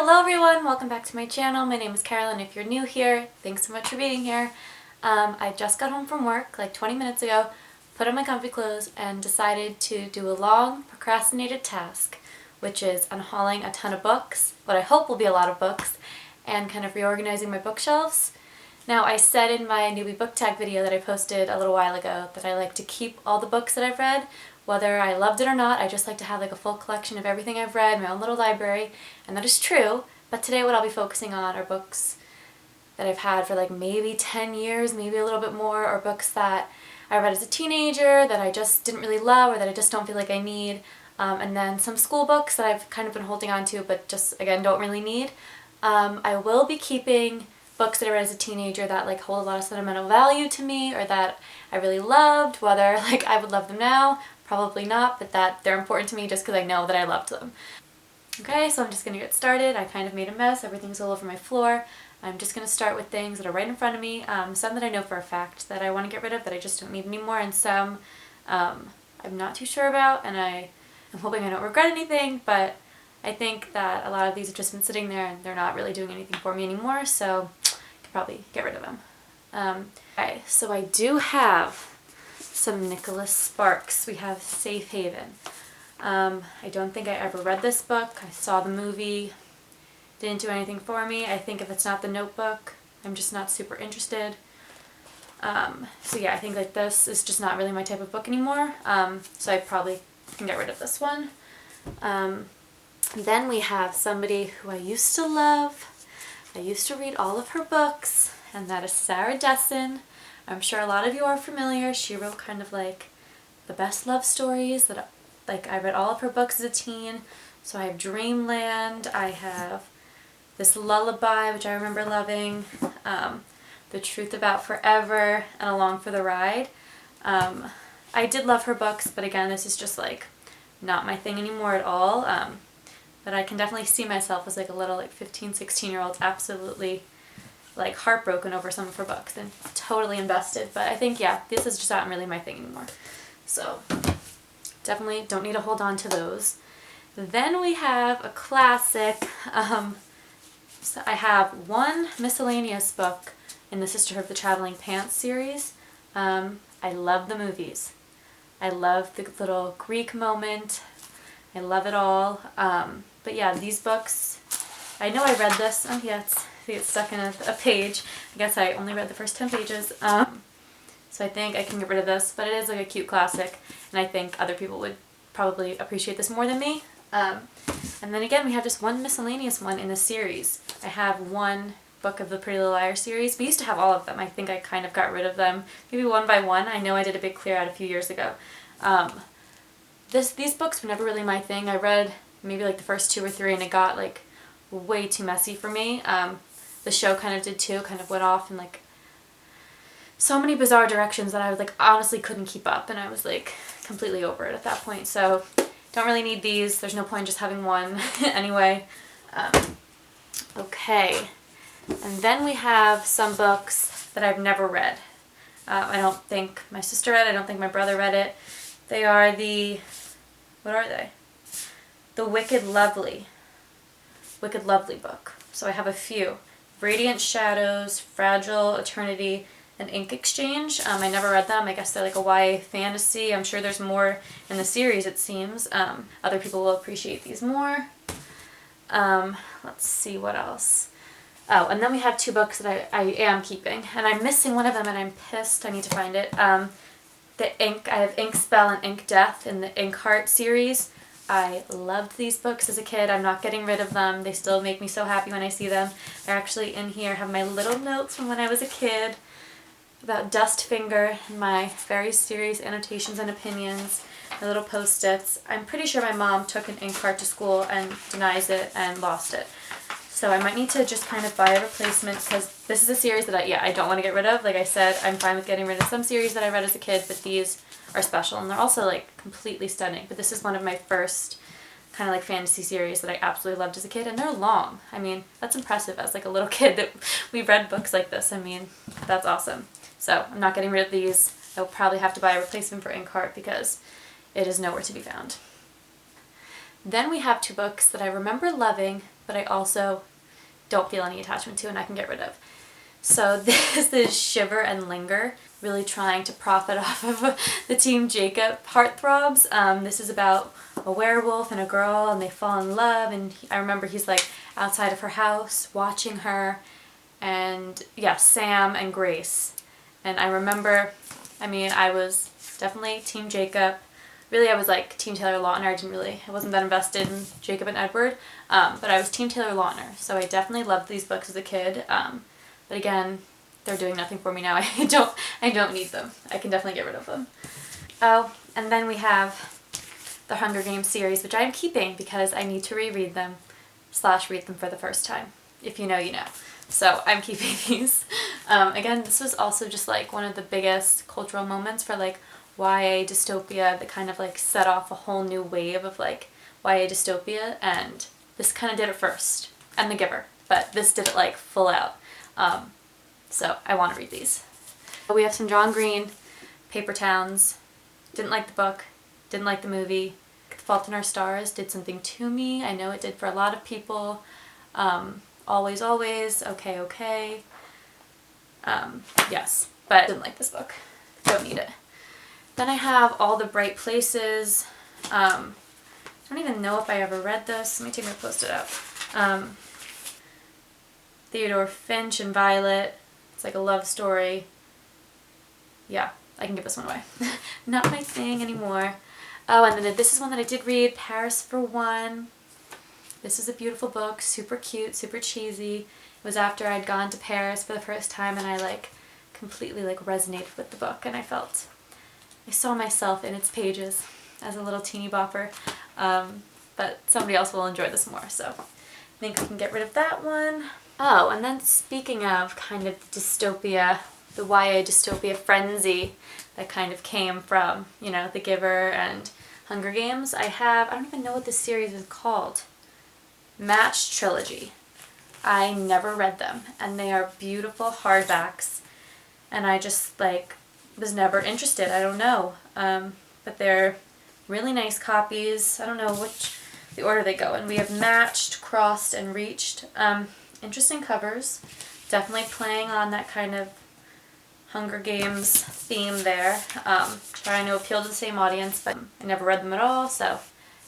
hello everyone! Welcome back to my channel. My name is Carolyn. If you're new here, thanks so much for being here. I just got home from work like 20 minutes ago, put on my comfy clothes, and decided to do a long procrastinated task, which is unhauling a ton of books, what I hope will be a lot of books, and kind of reorganizing my bookshelves. Now, I said in my newbie book tag video that I posted a little while ago that I like to keep all the books that I've read. Whether I loved it or not, I just like to have like a full collection of everything I've read, my own little library, and that is true. But today what I'll be focusing on are books that I've had for like maybe 10 years, maybe a little bit more, or books that I read as a teenager that I just didn't really love or that I just don't feel like I need, and then some school books that I've kind of been holding on to but just, again, don't really need. I will be keeping books that I read as a teenager that like hold a lot of sentimental value to me or that I really loved, whether like I would love them now. Probably not, but that they're important to me just because I know that I loved them. Okay, so I'm just going to get started. I kind of made a mess. Everything's all over my floor. I'm just going to start with things that are right in front of me. Some that I know for a fact that I want to get rid of that I just don't need anymore, and some I'm not too sure about, and I'm hoping I don't regret anything, but I think that a lot of these have just been sitting there and they're not really doing anything for me anymore, so I could probably get rid of them. Okay, so I do have some Nicholas Sparks. We have Safe Haven. I don't think I ever read this book. I saw the movie. Didn't do anything for me. I think if it's not The Notebook, I'm just not super interested. So yeah, I think like this is just not really my type of book anymore. So I probably can get rid of this one. Then we have somebody who I used to love. I used to read all of her books, and that is Sandra Dessen. I'm sure a lot of you are familiar. She wrote kind of like the best love stories that I read all of her books as a teen. So I have Dreamland, I have this Lullaby, which I remember loving, The Truth About Forever, and Along for the Ride. I did love her books, but again, this is just like not my thing anymore at all. But I can definitely see myself as like a little like 15, 16-year-old absolutely like heartbroken over some of her books and totally invested. But I think, yeah, this is just not really my thing anymore. So definitely don't need to hold on to those. Then we have a classic. So I have one miscellaneous book in the Sisterhood of the Traveling Pants series. I love the movies. I love the little Greek moment. I love it all. But yeah, these books, I know I read this. Oh yeah, it's stuck in a page. I guess I only read the first 10 pages. So I think I can get rid of this, but it is like a cute classic, and I think other people would probably appreciate this more than me. And then again, we have just one miscellaneous one in the series. I have one book of the Pretty Little Liars series. We used to have all of them. I think I kind of got rid of them, maybe one by one. I know I did a big clear out a few years ago. These books were never really my thing. I read maybe like the first 2 or 3, and it got like way too messy for me. The show kind of did too, kind of went off in like so many bizarre directions that I was like honestly couldn't keep up, and I was like completely over it at that point. So don't really need these. There's no point in just having one anyway. Okay, and then we have some books that I've never read. I don't think my sister read it. I don't think my brother read it. They are what are they? The Wicked Lovely book. So I have a few. Radiant Shadows, Fragile Eternity, and Ink Exchange. I never read them. I guess they're like a YA fantasy. I'm sure there's more in the series, it seems. Other people will appreciate these more. Let's see what else. Oh, and then we have 2 books that I am keeping, and I'm missing one of them, and I'm pissed. I need to find it. I have Ink Spell and Ink Death in the Ink Heart series. I loved these books as a kid. I'm not getting rid of them. They still make me so happy when I see them. They're actually in here. I have my little notes from when I was a kid about Dust Finger, my very serious annotations and opinions, my little post-its. I'm pretty sure my mom took an ink cart to school and denies it and lost it. So I might need to just kind of buy a replacement, because this is a series that I don't want to get rid of. Like I said, I'm fine with getting rid of some series that I read as a kid, but these are special, and they're also like completely stunning. But this is one of my first kind of like fantasy series that I absolutely loved as a kid, and they're long. I mean, that's impressive as like a little kid that we read books like this. I mean, that's awesome. So I'm not getting rid of these. I'll probably have to buy a replacement for Inkheart because it is nowhere to be found. Then we have 2 books that I remember loving, but I also don't feel any attachment to and I can get rid of. So this is Shiver and Linger, really trying to profit off of the Team Jacob heartthrobs. This is about a werewolf and a girl, and they fall in love, and I remember he's like outside of her house watching her, and yeah, Sam and Grace. And I remember, I mean, I was definitely Team Jacob. Really, I was like Team Taylor Lautner. I wasn't that invested in Jacob and Edward, but I was Team Taylor Lautner, so I definitely loved these books as a kid. But again, they're doing nothing for me now. I don't need them. I can definitely get rid of them. Oh, and then we have the Hunger Games series, which I am keeping because I need to reread them / read them for the first time. If you know, you know. So I'm keeping these. Again, this was also just like one of the biggest cultural moments for like YA dystopia that kind of like set off a whole new wave of like YA dystopia, and this kind of did it first. And The Giver, but this did it like full out. So I want to read these. We have some John Green, Paper Towns. Didn't like the book, didn't like the movie. The Fault in Our Stars did something to me. I know it did for a lot of people. Always, Always, Okay, Okay. Yes, but didn't like this book. Don't need it. Then I have All the Bright Places. I don't even know if I ever read this. Let me take my Post-it out. Theodore Finch and Violet. It's like a love story. Yeah, I can give this one away. Not my thing anymore. Oh, and then this is one that I did read, Paris for One. This is a beautiful book, super cute, super cheesy. It was after I'd gone to Paris for the first time, and I like completely like resonated with the book, and I saw myself in its pages as a little teeny bopper. But somebody else will enjoy this more, so I think I can get rid of that one. Oh, and then speaking of kind of dystopia, the YA dystopia frenzy that kind of came from, you know, The Giver and Hunger Games, I don't even know what this series is called. Matched Trilogy. I never read them, and they are beautiful hardbacks, and I just like was never interested. I don't know, but they're really nice copies. I don't know which the order they go in. We have Matched, Crossed, and Reached. Interesting covers, definitely playing on that kind of Hunger Games theme there. Trying to appeal to the same audience, but I never read them at all, so I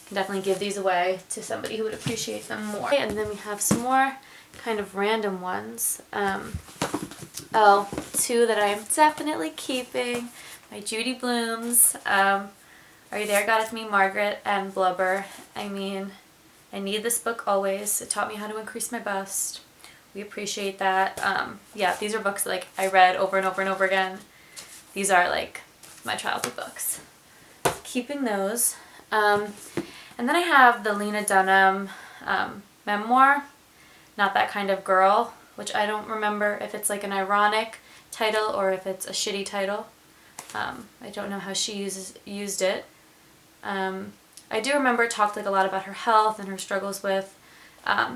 can definitely give these away to somebody who would appreciate them more. And then we have some more kind of random ones. Oh, two that I am definitely keeping. My Judy Blooms, Are You There, God It's Me, Margaret, and Blubber. I mean, I need this book always. It taught me how to increase my bust. We appreciate that. Yeah, these are books that, like, I read over and over and over again. These are like my childhood books. Keeping those. And then I have the Lena Dunham Memoir, Not That Kind of Girl, which I don't remember if it's like an ironic title or if it's a shitty title. I don't know how she used it. I do remember it talked like a lot about her health and her struggles with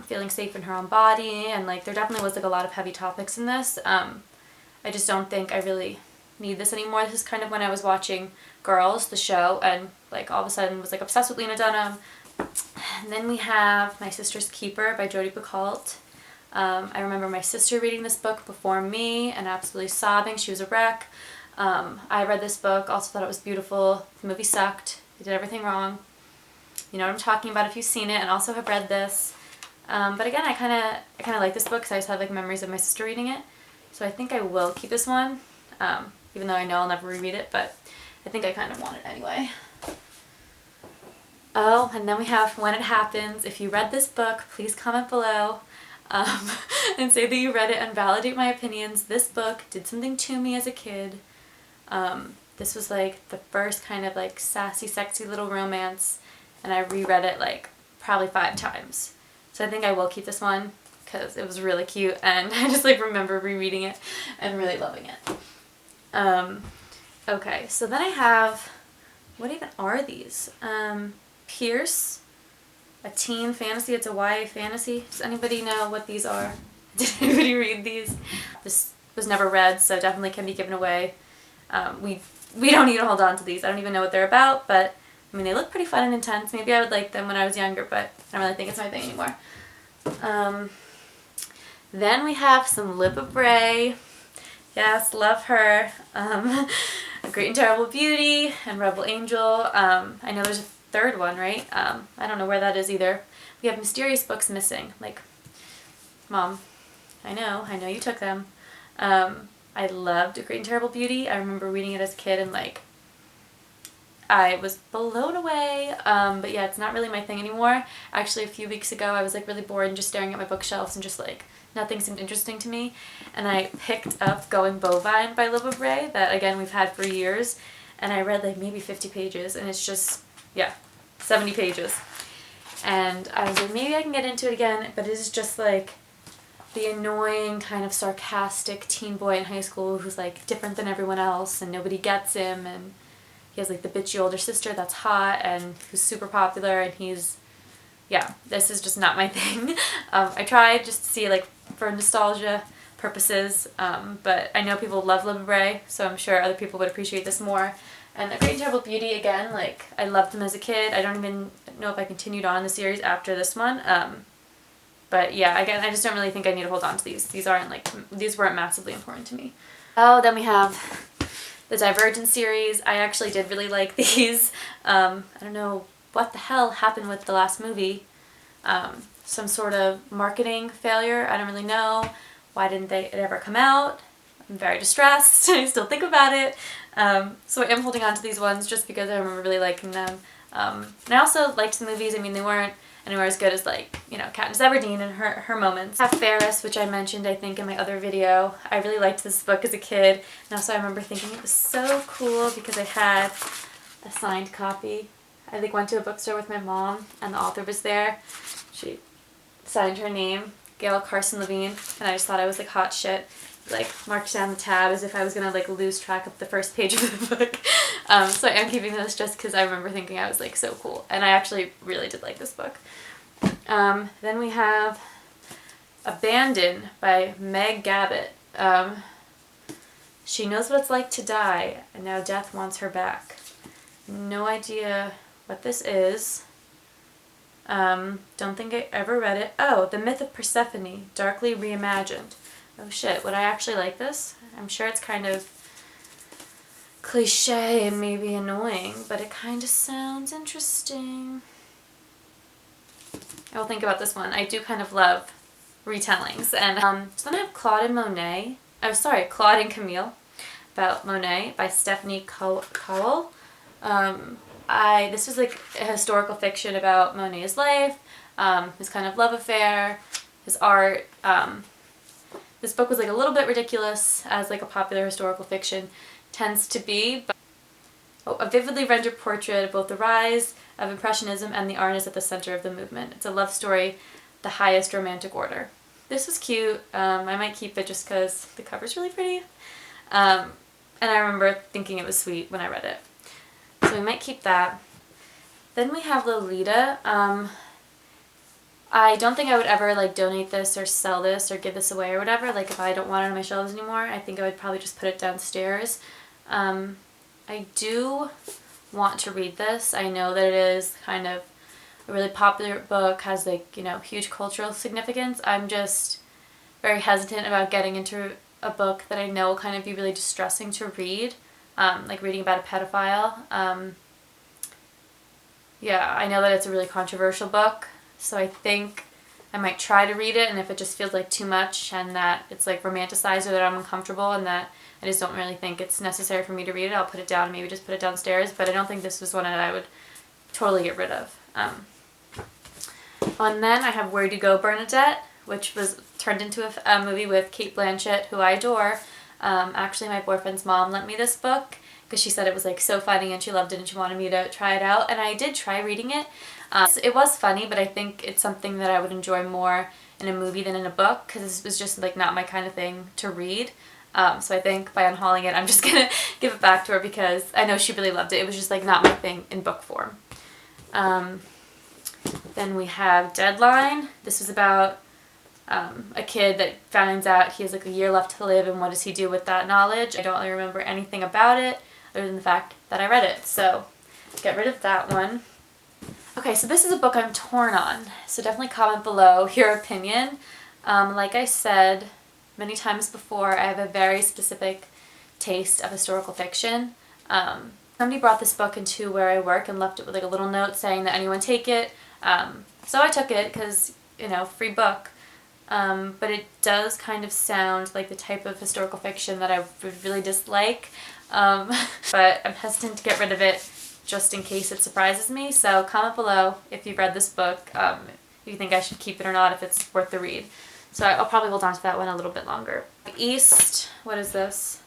feeling safe in her own body, and like there definitely was like a lot of heavy topics in this. I just don't think I really need this anymore. This is kind of when I was watching Girls, the show, and like all of a sudden was like obsessed with Lena Dunham. And then we have My Sister's Keeper by Jodie Picalt. I remember my sister reading this book before me and absolutely sobbing. She was a wreck. I read this book, also thought it was beautiful. The movie sucked. They did everything wrong. You know what I'm talking about if you've seen it, and also have read this. But again, I kind of like this book because I just have like memories of my sister reading it. So I think I will keep this one, even though I know I'll never reread it, but I think I kind of want it anyway. Oh, and then we have When It Happens. If you read this book, please comment below and say that you read it and validate my opinions. This book did something to me as a kid. This was like the first kind of like sassy, sexy little romance, and I reread it like probably 5 times. So I think I will keep this one because it was really cute, and I just like remember rereading it and really loving it. Okay, so then I have, what even are these? Pierce, a teen fantasy. It's a YA fantasy. Does anybody know what these are? Did anybody read these? This was never read, so definitely can be given away. We don't need to hold on to these. I don't even know what they're about, but I mean, they look pretty fun and intense. Maybe I would like them when I was younger, but I don't really think it's my thing anymore. Then we have some Libba Bray. Yes, love her. A Great and Terrible Beauty and Rebel Angel. I know there's a third one, right? I don't know where that is either. We have mysterious books missing. Like, Mom, I know you took them. I loved A Great and Terrible Beauty. I remember reading it as a kid and like, I was blown away. But yeah, it's not really my thing anymore. Actually, a few weeks ago, I was like really bored and just staring at my bookshelves and just like, nothing seemed interesting to me. And I picked up Going Bovine by Libba Bray, that again we've had for years. And I read like maybe 50 pages and it's just, yeah, 70 pages. And I was like, maybe I can get into it again, but it is just like the annoying kind of sarcastic teen boy in high school who's like different than everyone else and nobody gets him, and he has like the bitchy older sister that's hot and who's super popular, and he's, yeah, this is just not my thing. I tried just to see like for nostalgia purposes, but I know people love Libba Bray, so I'm sure other people would appreciate this more. And A Great and Terrible Beauty, again, like, I loved them as a kid. I don't even know if I continued on the series after this one. But yeah, again, I just don't really think I need to hold on to these. These weren't massively important to me. Oh, then we have the Divergent series. I actually did really like these. I don't know what the hell happened with the last movie. Some sort of marketing failure. I don't really know. Why didn't it ever come out? I'm very distressed. I still think about it. So I am holding on to these ones just because I remember really liking them. And I also liked the movies. I mean, they weren't anywhere as good as, like, you know, Katniss Everdeen and her moments. I have Ferris, which I mentioned, I think, in my other video. I really liked this book as a kid. And also I remember thinking it was so cool because I had a signed copy. I, like, went to a bookstore with my mom and the author was there. She signed her name, Gail Carson Levine, and I just thought I was, like, hot shit. Like, marked down the tab as if I was gonna like lose track of the first page of the book. So I am keeping this just because I remember thinking I was like so cool, and I actually really did like this book. Then we have Abandon by Meg Gabit. She knows what it's like to die, and now death wants her back. No idea what this is. Don't think I ever read it. Oh, The Myth of Persephone, Darkly Reimagined. Oh shit, would I actually like this? I'm sure it's kind of cliche and maybe annoying, but it kind of sounds interesting. I will think about this one. I do kind of love retellings. And so then I have Claude and Monet. Oh, sorry, Claude and Camille, about Monet by Stephanie Howell. This was like a historical fiction about Monet's life, his kind of love affair, his art. This book was like a little bit ridiculous, as like a popular historical fiction tends to be. But a vividly rendered portrait of both the rise of Impressionism and the artist at the center of the movement. It's a love story, the highest romantic order. This was cute. I might keep it just because the cover's really pretty. And I remember thinking it was sweet when I read it. So we might keep that. Then we have Lolita. I don't think I would ever like donate this or sell this or give this away or whatever. Like if I don't want it on my shelves anymore, I think I would probably just put it downstairs. I do want to read this. I know that it is kind of a really popular book, has like, you know, huge cultural significance. I'm just very hesitant about getting into a book that I know will kind of be really distressing to read, like reading about a pedophile. Yeah, I know that it's a really controversial book. So I think I might try to read it, and if it just feels like too much and that it's like romanticized or that I'm uncomfortable and that I just don't really think it's necessary for me to read it, I'll put it down and maybe just put it downstairs. But I don't think this was one that I would totally get rid of. And then I have Where'd You Go, Bernadette, which was turned into a movie with Cate Blanchett, who I adore. Actually, my boyfriend's mom lent me this book because she said it was like so funny and she loved it and she wanted me to try it out, and I did try reading it. It was funny, but I think it's something that I would enjoy more in a movie than in a book, because this was just like not my kind of thing to read. So I think by unhauling it, I'm just gonna give it back to her because I know she really loved it. It was just like not my thing in book form. Then we have Deadline. This is about a kid that finds out he has like a year left to live, and what does he do with that knowledge? I don't really remember anything about it other than the fact that I read it, so get rid of that one. Okay, so this is a book I'm torn on, so definitely comment below your opinion. Like I said many times before, I have a very specific taste of historical fiction. Somebody brought this book into where I work and left it with like a little note saying that anyone take it. So I took it because, you know, free book. But it does kind of sound like the type of historical fiction that I would really dislike. But I'm hesitant to get rid of it just in case it surprises me. So comment below if you've read this book, if you think I should keep it or not, if it's worth the read. So I'll probably hold on to that one a little bit longer. East, what is this?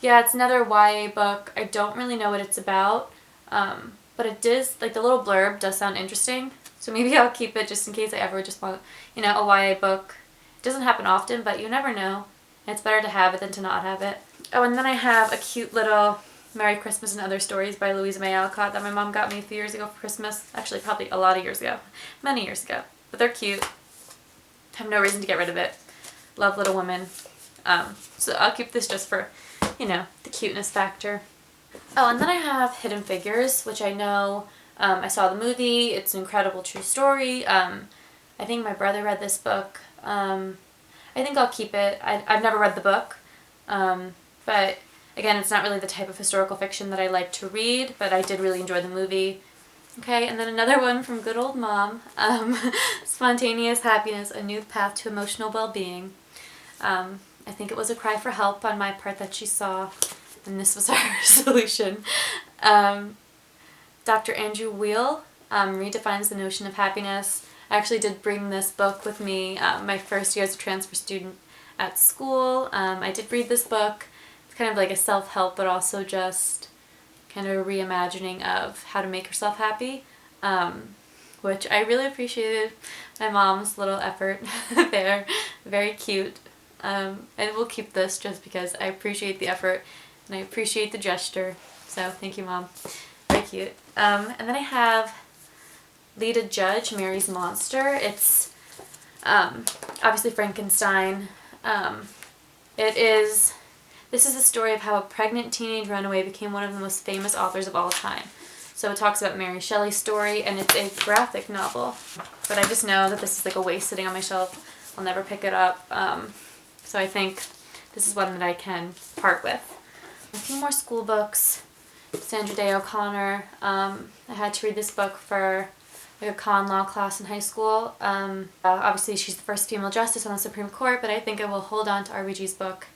Yeah, it's another YA book. I don't really know what it's about, but it does, like the little blurb does sound interesting. So maybe I'll keep it just in case I ever just want, you know, a YA book. It doesn't happen often, but you never know. It's better to have it than to not have it. Oh, and then I have a cute little Merry Christmas and Other Stories by Louisa May Alcott that my mom got me a few years ago for Christmas. Actually, probably a lot of years ago. Many years ago. But they're cute. I have no reason to get rid of it. Love Little Women. So I'll keep this just for, you know, the cuteness factor. Oh, and then I have Hidden Figures, which I know I saw the movie. It's an incredible true story. I think my brother read this book. I think I'll keep it. I've never read the book. But again, it's not really the type of historical fiction that I like to read, but I did really enjoy the movie. Okay, and then another one from good old mom. Spontaneous Happiness, A New Path to Emotional Well-Being. I think it was a cry for help on my part that she saw, and this was our solution. Dr. Andrew Weil redefines the notion of happiness. I actually did bring this book with me my first year as a transfer student at school. I did read this book. It's kind of like a self-help, but also just kind of a reimagining of how to make yourself happy, which I really appreciated my mom's little effort there. Very cute. And we'll keep this just because I appreciate the effort and I appreciate the gesture. So thank you, Mom. Very cute. And then I have Leda Judge, Mary's Monster. It's obviously Frankenstein. This is a story of how a pregnant teenage runaway became one of the most famous authors of all time. So it talks about Mary Shelley's story, and it's a graphic novel. But I just know that this is like a waste sitting on my shelf. I'll never pick it up. So I think this is one that I can part with. A few more school books. Sandra Day O'Connor. I had to read this book for like a con law class in high school. Obviously she's the first female justice on the Supreme Court, but I think I will hold on to RBG's book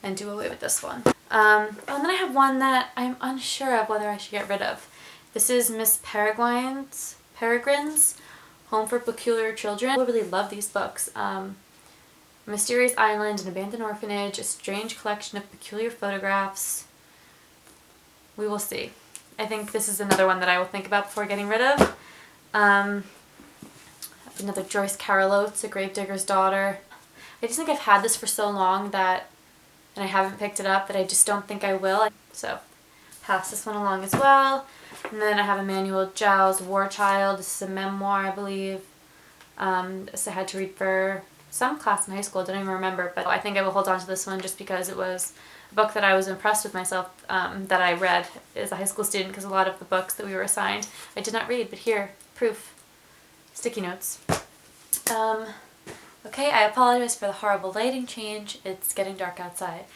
and do away with this one. And then I have one that I'm unsure of whether I should get rid of. This is Miss Peregrines, Home for Peculiar Children. I really love these books. A Mysterious Island, An Abandoned Orphanage, A Strange Collection of Peculiar Photographs. We will see. I think this is another one that I will think about before getting rid of. Another Joyce Carol Oates, A Gravedigger's Daughter. I just think I've had this for so long that, and I haven't picked it up, that I just don't think I will. So pass this one along as well. And then I have Emmanuel Zhao's War Child. This is a memoir, I believe. This I had to read for some class in high school. I don't even remember, but I think I will hold on to this one just because it was a book that I was impressed with myself that I read as a high school student, because a lot of the books that we were assigned I did not read, but here, proof. Sticky notes. Okay, I apologize for the horrible lighting change. It's getting dark outside,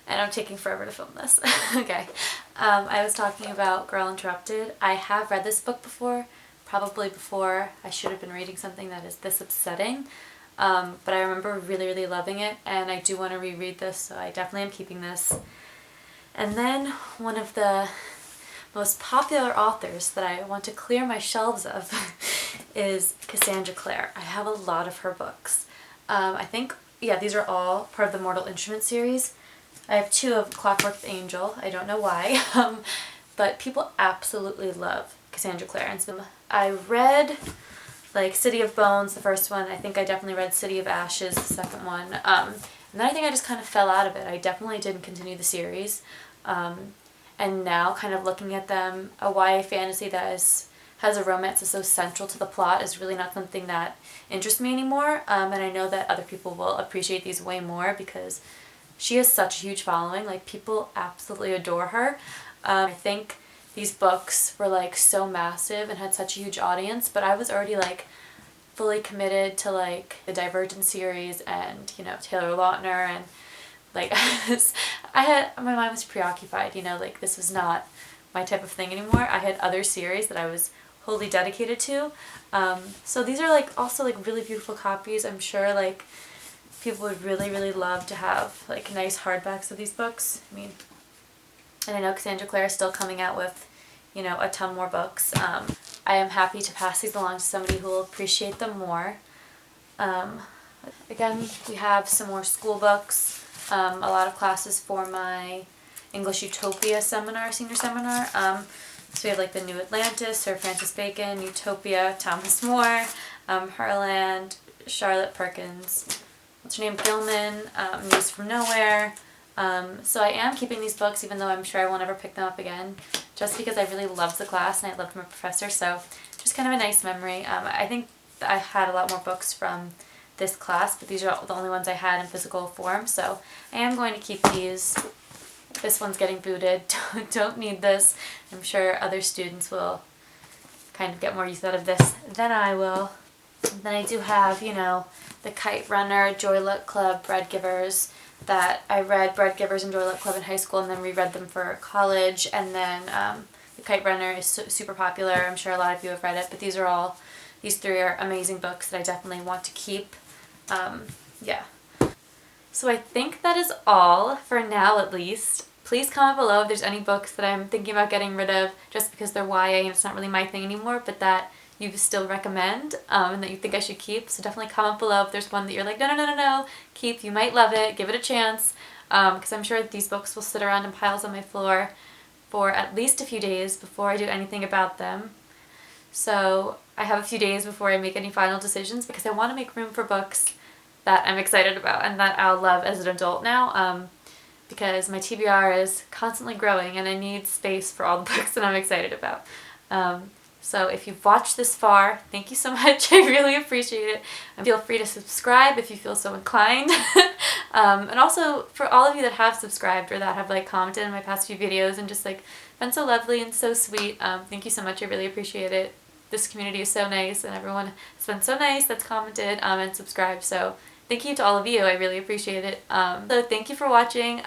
and I'm taking forever to film this. Okay, I was talking about Girl Interrupted. I have read this book before, probably before I should have been reading something that is this upsetting, but I remember really, really loving it, and I do want to reread this, so I definitely am keeping this. And then one of the most popular authors that I want to clear my shelves of is Cassandra Clare. I have a lot of her books. I think, yeah, these are all part of the Mortal Instruments series. I have 2 of Clockwork Angel. I don't know why, but people absolutely love Cassandra Clare. And so I read like City of Bones, the first one. I think I definitely read City of Ashes, the second one. And then I think I just kind of fell out of it. I definitely didn't continue the series. And now kind of looking at them, a YA fantasy that has a romance that's so central to the plot is really not something that interests me anymore. And I know that other people will appreciate these way more because she has such a huge following. Like, people absolutely adore her. I think these books were like so massive and had such a huge audience, but I was already like fully committed to like the Divergent series and, you know, Taylor Lautner, and like my mind was preoccupied, you know, like this was not my type of thing anymore. I had other series that I was wholly dedicated to. So these are like also like really beautiful copies. I'm sure like people would really love to have like nice hardbacks of these books. I mean, and I know Cassandra Clare is still coming out with, you know, a ton more books. I am happy to pass these along to somebody who will appreciate them more. Again, we have some more school books, a lot of classes for my English Utopia seminar, senior seminar. So we have like The New Atlantis, Sir Francis Bacon, Utopia, Thomas More, Herland, Charlotte Perkins, what's her name, Gilman, News from Nowhere. So I am keeping these books even though I'm sure I won't ever pick them up again, just because I really loved the class and I loved my professor, so just kind of a nice memory. I think I had a lot more books from this class, but these are the only ones I had in physical form, so I am going to keep these. This one's getting booted. Don't need this. I'm sure other students will kind of get more use out of this than I will. And then I do have, you know, the Kite Runner, Joy Luck Club, Bread Givers, that I read Bread Givers and Joy Luck Club in high school and then reread them for college. And then the Kite Runner is super popular. I'm sure a lot of you have read it, but these three are amazing books that I definitely want to keep. Yeah. So I think that is all for now, at least. Please comment below if there's any books that I'm thinking about getting rid of just because they're YA and it's not really my thing anymore, but that you still recommend and that you think I should keep. So definitely comment below if there's one that you're like, no, keep. You might love it. Give it a chance, because I'm sure these books will sit around in piles on my floor for at least a few days before I do anything about them. So I have a few days before I make any final decisions because I want to make room for books that I'm excited about and that I'll love as an adult now, because my TBR is constantly growing and I need space for all the books that I'm excited about. So if you've watched this far, thank you so much. I really appreciate it. And feel free to subscribe if you feel so inclined. And also for all of you that have subscribed or that have like commented in my past few videos and just like been so lovely and so sweet, thank you so much. I really appreciate it. This community is so nice and everyone has been so nice that's commented and subscribed. So thank you to all of you. I really appreciate it. So thank you for watching.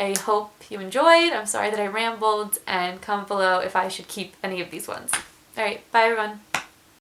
I hope you enjoyed. I'm sorry that I rambled, and comment below if I should keep any of these ones. Alright, bye everyone.